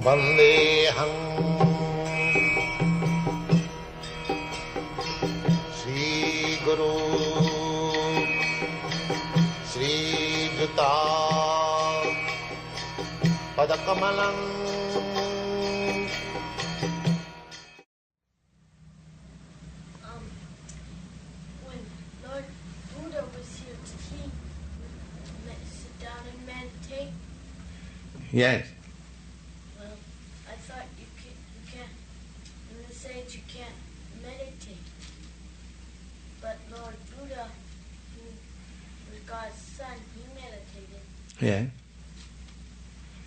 Vandeham Sri Guru Sri Juta Padakamalam. When Lord Buddha was here, did he sit down and meditate? Yes. Well, I thought you can't, in this age you can't meditate. But Lord Buddha, who was God's son, he meditated. Yeah.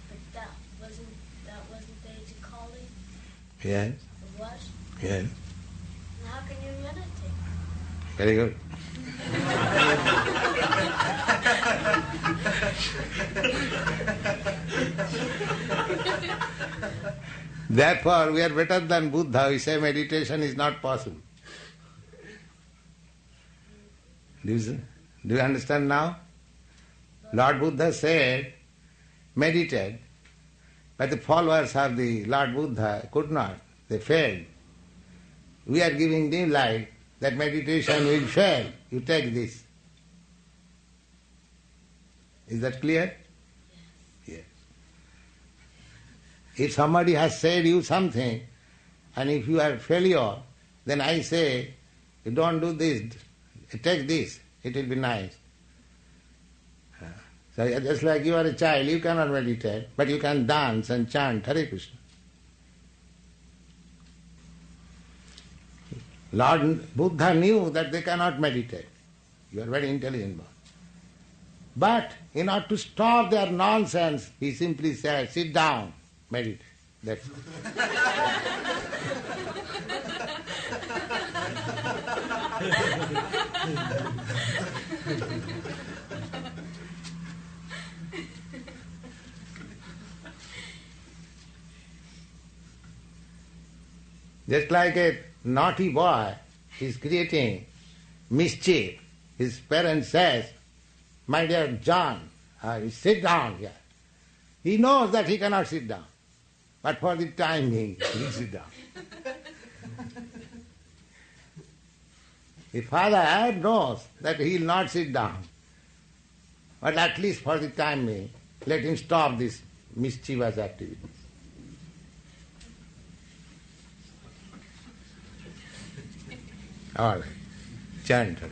But that wasn't the age of Kali? Yes. It was? Yes. And how can you meditate? Very good. Therefore, we are better than Buddha. We say meditation is not possible. Do you understand now? Lord Buddha said, meditate, but the followers of the Lord Buddha could not. They failed. We are giving new light that meditation will fail. You take this. Is that clear? Yes. If somebody has said you something, and if you are a failure, then I say, you don't do this, take this, it will be nice. So just like you are a child, you cannot meditate, but you can dance and chant Hare Krishna. Lord Buddha knew that they cannot meditate. You are very intelligent boy. But in order to stop their nonsense, he simply said, sit down, meditate. That's all. Just like a naughty boy is creating mischief, his parents says, my dear John, sit down here. He knows that he cannot sit down, but for the time being, he will sit down. The father knows that he will not sit down, but at least for the time being, let him stop this mischievous activity. All right, chant Hare.